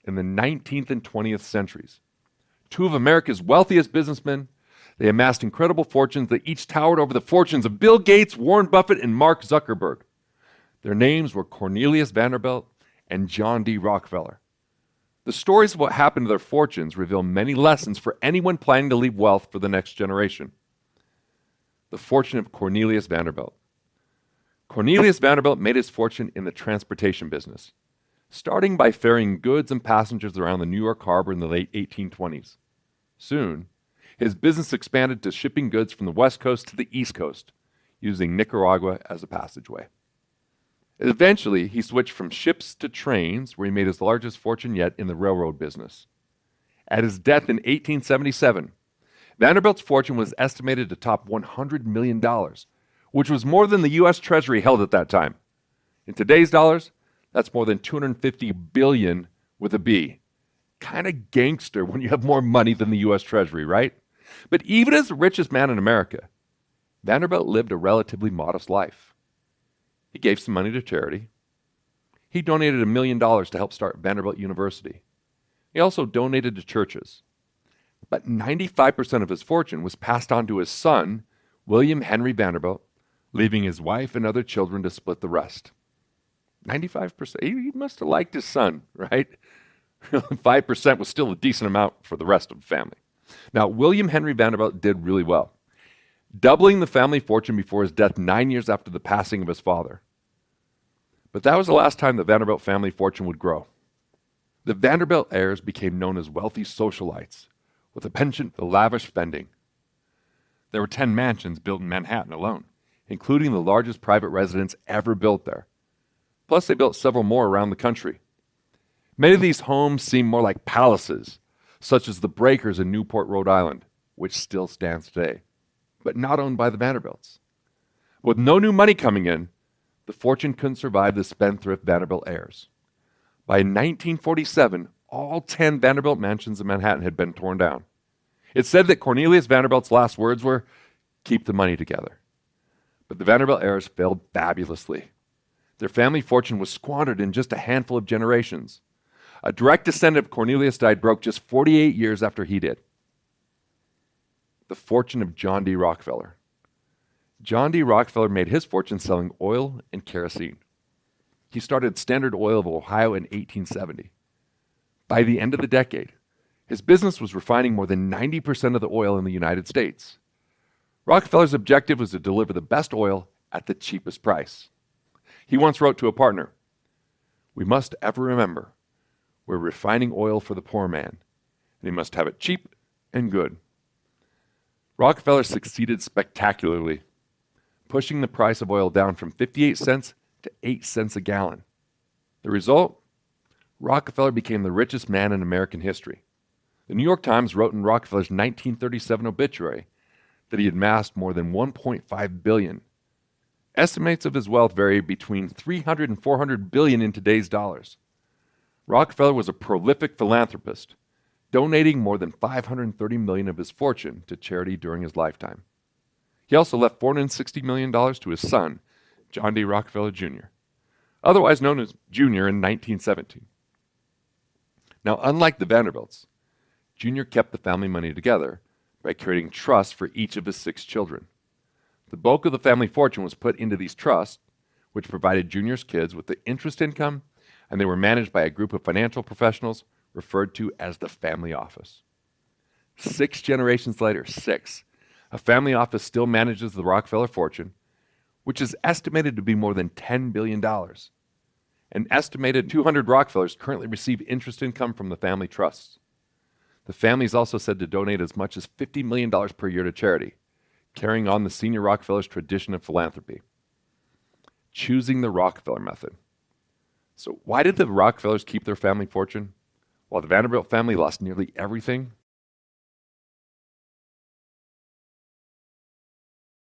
in the 19th and 20th centuries. Two of America's wealthiest businessmen, they amassed incredible fortunes that each towered over the fortunes of Bill Gates, Warren Buffett, and Mark Zuckerberg. Their names were Cornelius Vanderbilt and John D. Rockefeller. The stories of what happened to their fortunes reveal many lessons for anyone planning to leave wealth for the next generation. The fortune of Cornelius Vanderbilt. Cornelius Vanderbilt made his fortune in the transportation business, starting by ferrying goods and passengers around the New York harbor in the late 1820s. Soon, his business expanded to shipping goods from the West Coast to the East Coast, using Nicaragua as a passageway. Eventually, he switched from ships to trains, where he made his largest fortune yet in the railroad business. At his death in 1877, Vanderbilt's fortune was estimated to top $100 million, which was more than the U.S. Treasury held at that time. In today's dollars, that's more than $250 billion with a B. Kind of gangster when you have more money than the U.S. Treasury, right? But even as the richest man in America, Vanderbilt lived a relatively modest life. He gave some money to charity. He donated $1 million to help start Vanderbilt University. He also donated to churches. But 95% of his fortune was passed on to his son, William Henry Vanderbilt, leaving his wife and other children to split the rest. 95%. He must have liked his son, right? 5% was still a decent amount for the rest of the family. Now, William Henry Vanderbilt did really well, doubling the family fortune before his death 9 years after the passing of his father. But that was the last time the Vanderbilt family fortune would grow. The Vanderbilt heirs became known as wealthy socialites, with a penchant for lavish spending. There were 10 mansions built in Manhattan alone, including the largest private residence ever built there. Plus, they built several more around the country. Many of these homes seem more like palaces, such as the Breakers in Newport, Rhode Island, which still stands today, but not owned by the Vanderbilts. With no new money coming in, the fortune couldn't survive the spendthrift Vanderbilt heirs. By 1947, all 10 Vanderbilt mansions in Manhattan had been torn down. It's said that Cornelius Vanderbilt's last words were, "Keep the money together." But the Vanderbilt heirs failed fabulously. Their family fortune was squandered in just a handful of generations. A direct descendant of Cornelius died broke just 48 years after he did. The fortune of John D. Rockefeller. John D. Rockefeller made his fortune selling oil and kerosene. He started Standard Oil of Ohio in 1870. By the end of the decade, his business was refining more than 90% of the oil in the United States. Rockefeller's objective was to deliver the best oil at the cheapest price. He once wrote to a partner, "We must ever remember, we're refining oil for the poor man, and he must have it cheap and good." Rockefeller succeeded spectacularly, pushing the price of oil down from 58 cents to 8 cents a gallon. The result? Rockefeller became the richest man in American history. The New York Times wrote in Rockefeller's 1937 obituary that he had amassed more than $1.5 billion. Estimates of his wealth vary between $300 and $400 billion in today's dollars. Rockefeller was a prolific philanthropist, donating more than $530 million of his fortune to charity during his lifetime. He also left $460 million to his son, John D. Rockefeller Jr., otherwise known as Jr. in 1917. Now, unlike the Vanderbilts, Jr. kept the family money together by creating trusts for each of his 6 children. The bulk of the family fortune was put into these trusts, which provided Jr.'s kids with the interest income, and they were managed by a group of financial professionals referred to as the family office. 6 generations later, 6, a family office still manages the Rockefeller fortune, which is estimated to be more than $10 billion. An estimated 200 Rockefellers currently receive interest income from the family trusts. The family is also said to donate as much as $50 million per year to charity, carrying on the senior Rockefellers' tradition of philanthropy. Choosing the Rockefeller method. So why did the Rockefellers keep their family fortune, while the Vanderbilt family lost nearly everything?